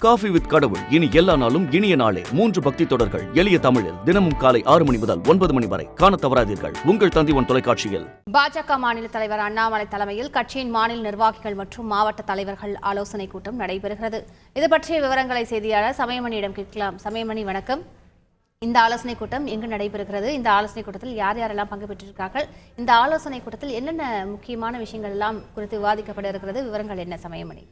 Coffee with கடவுள் இனி எல்லா நாளும் இனிய நாளே 3 பக்தி தொடர்கள் எளிய தமிழில் தினமும் காலை 6 மணி முதல் 9 மணி வரை காணத் தவறாதீர்கள் உங்கள் தந்தி1 தொலைக்காட்சியில். பாஜக மாநில தலைவர் அண்ணாமலை தலைமையில் கட்சியின் மாநில நிர்வாகிகள் மற்றும் மாவட்ட தலைவர்கள் ஆலோசனை கூட்டம் நடைபெறுகிறது. இது பற்றிய விவரங்களை செய்தியாளர் சமயமணியிடம் கேட்கலாம். சமயமணி, வணக்கம். இந்த ஆலோசனை கூட்டம் எங்கு நடைபெறுகிறது? இந்த ஆலோசனை கூட்டத்தில் யார் யாரெல்லாம் பங்கு பெற்றிருக்கார்கள்? இந்த ஆலோசனை கூட்டத்தில் என்னென்ன முக்கியமான விஷயங்கள் எல்லாம் குறித்து விவாதிக்கப்பட இருக்கிறது? விவரங்கள் என்ன சமயமணி?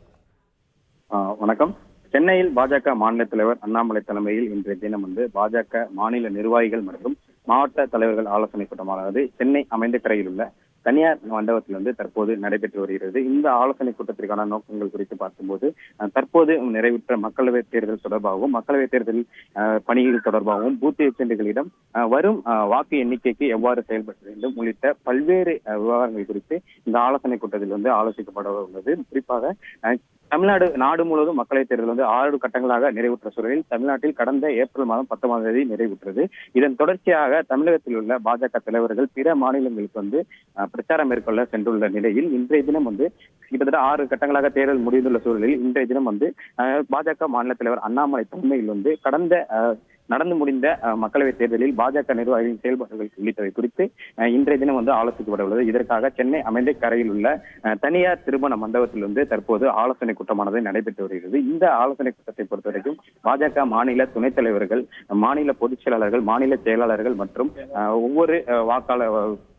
வணக்கம். சென்னையில் பாஜக மாநில தலைவர் அண்ணாமலை தலைமையில் இன்றைய தினம் பாஜக மாநில நிர்வாகிகள் மற்றும் மாவட்ட தலைவர்கள் ஆலோசனை கூட்டமானது சென்னை அமைந்தகரையில் உள்ள தனியார் மண்டபத்தில் தற்போது நடைபெற்று வருகிறது. இந்த ஆலோசனை கூட்டத்திற்கான நோக்கங்கள் குறித்து பார்க்கும்போது தற்போது நிறைவுற்ற மக்களவைத் தேர்தல் தொடர்பாகவும் மக்களவைத் தேர்தல் பணிகள் தொடர்பாகவும் பூத் ஏஜென்ட்டுகளிடம் வரும் வாக்கு எண்ணிக்கைக்கு எவ்வாறு செயல்பட வேண்டும் உள்ளிட்ட பல்வேறு விவகாரங்கள் குறித்து இந்த ஆலோசனை கூட்டத்தில் ஆலோசிக்கப்பட உள்ளது. குறிப்பாக நாடு முழுவதும் மக்களவைத் தேர்தல் 6 கட்டங்களாக நிறைவுற்ற சூழலில் தமிழ்நாட்டில் கடந்த ஏப்ரல் மாதம் 19ஆம் தேதி நிறைவுற்றது. இதன் தொடர்ச்சியாக தமிழகத்தில் உள்ள பாஜக தலைவர்கள் பிற மாநிலங்களுக்கு பிரச்சாரம் மேற்கொள்ள சென்றுள்ள நிலையில் இன்றைய தினம் கிட்டத்தட்ட 6 கட்டங்களாக தேர்தல் முடிந்துள்ள சூழலில் இன்றைய தினம் பாஜக மாநில தலைவர் அண்ணாமலை தலைமையில் கடந்த நடந்து முடிந்த மக்களவைத் தேர்தலில் பாஜக நிர்வாகிகளின் செயல்பாடுகள் உள்ளிட்டவை குறித்து இன்றைய தினம் ஆலோசிக்கப்பட உள்ளது. இதற்காக சென்னை அமைந்தகரையில் உள்ள தனியார் திருமண மண்டபத்தில் தற்போது ஆலோசனை கூட்டமானது நடைபெற்று வருகிறது. இந்த ஆலோசனை கூட்டத்தை பொறுத்தவரைக்கும் பாஜக மாநில துணைத் தலைவர்கள், மாநில பொதுச் செயலாளர்கள், மாநில செயலாளர்கள் மற்றும் ஒவ்வொரு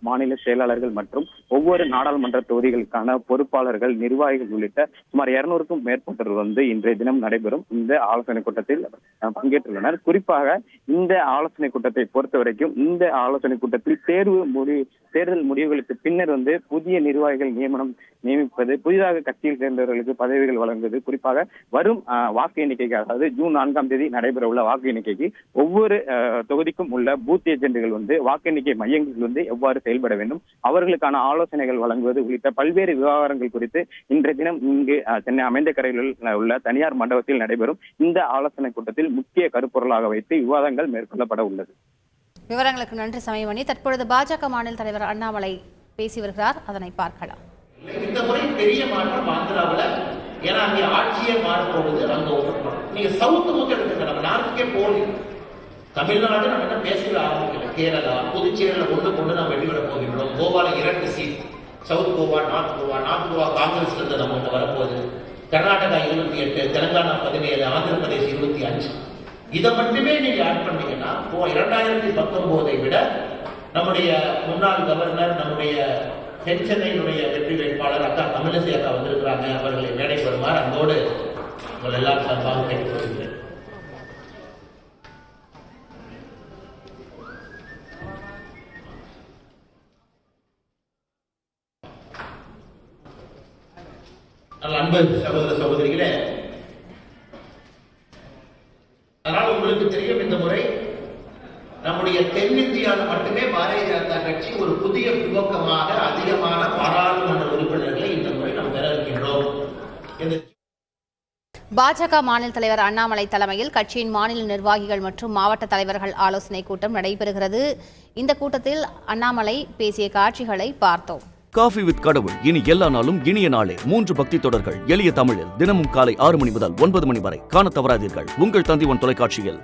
மாநில செயலாளர்கள் மற்றும் ஒவ்வொரு நாடாளுமன்ற தொகுதிகளுக்கான பொறுப்பாளர்கள், நிர்வாகிகள் உள்ளிட்ட சுமார் 200க்கும் மேற்பட்டோர் இன்றைய தினம் நடைபெறும் இந்த ஆலோசனை கூட்டத்தில் பங்கேற்றுள்ளனர். குறிப்பாக இந்த ஆலோசனை கூட்டத்தை பொறுத்தவரைக்கும் இந்த ஆலோசனை கூட்டத்தில் தேர்தல் முடிவுகளுக்கு பின்னர் புதிய நிர்வாகிகள் நியமிப்பது, புதிதாக கட்சியில் சேர்ந்தவர்களுக்கு பதவிகள் வழங்குவது, குறிப்பாக வரும் வாக்கு எண்ணிக்கைக்கு, அதாவது ஜூன் 4ஆம் தேதி நடைபெற உள்ள வாக்கு எண்ணிக்கைக்கு ஒவ்வொரு தொகுதிக்கும் உள்ள பூத் ஏஜென்ட்டுகள் வாக்கு எண்ணிக்கை மையங்கள் எவ்வாறு செயல்பட வேண்டும், அவர்களுக்கான ஆலோசனைகள் வழங்குவது உள்ளிட்ட பல்வேறு விவகாரங்கள் குறித்து இன்றைய தினம் இங்கு சென்னை அமைந்தகரையில் உள்ள தனியார் மண்டபத்தில் நடைபெறும் இந்த ஆலோசனை கூட்டத்தில் முக்கிய கருப்பொருளாக வைத்து விவாதங்கள் மேற்கொள்ளப்பட உள்ளது. விவரங்களுக்கு நன்றி சமயமணி. தற்பொழுது பாஜக மாநில தலைவர் அண்ணாமலை பேசி வருகிறார், அதனை பார்க்கலாம். இந்த முறை பெரிய மாற்றம் ஆந்திராவில், ஏன்னா அங்கே ஆட்சியே மாறப்போகுது. அங்க நீங்க சவுத் மட்டும் எடுத்துங்க, நம்ம நார்த்துக்கே போகல. தமிழ்நாடு நம்ம என்ன பேசல ஆரம்பிக்கல. கேரளா, புதுச்சேரியில் கொண்டு நாம் வெற்றிவிட போகின்றோம். கோவால 2 seat, south Goa, north Goa காங்கிரஸ்ல இருந்து நம்ம வரப்போகுது. கர்நாடகா 28, தெலுங்கானா 17, ஆந்திர பிரதேஷ் 25. இதை மட்டுமே நீங்க ஆட் பண்ணீங்கன்னா 2019 விட நம்முடைய முன்னாள் கவர்னர், நம்முடைய தென்சென்னையினுடைய வெற்றி வேட்பாளர் அக்கா தமிழிசை அக்கா வந்திருக்கிறாங்க. அவர்களை மேடை வருமாறு அங்கோடு உங்கள் எல்லாரும் சார்பாக கேட்டுக்கொள்கிறேன். அன்பு சகோதர சகோதரிகளே, அதனால் உங்களுக்கு தெரியும், இந்த முறை நம்முடைய தென்னிந்தியாவில் மட்டுமே பாரதிய ஜனதா கட்சி ஒரு புதிய துவக்கமாக அதிகமான பாராளுமன்ற உறுப்பினர்களை இந்த முறை நாம் பெற இருக்கின்றோம். பாஜக மாநில தலைவர் அண்ணாமலை தலைமையில் கட்சியின் மாநில நிர்வாகிகள் மற்றும் மாவட்ட தலைவர்கள் ஆலோசனை கூட்டம் நடைபெறுகிறது. இந்த கூட்டத்தில் அண்ணாமலை பேசிய காட்சிகளை பார்த்தோம். காஃபி வித் கடவுள் இனி எல்லா நாளும் இனிய நாளே 3 பக்தி தொடர்கள் எளிய தமிழில் தினமும் காலை 6 மணி முதல் 9 மணி வரை காணத் தவறாதீர்கள் உங்கள் தந்தி1 தொலைக்காட்சியில்.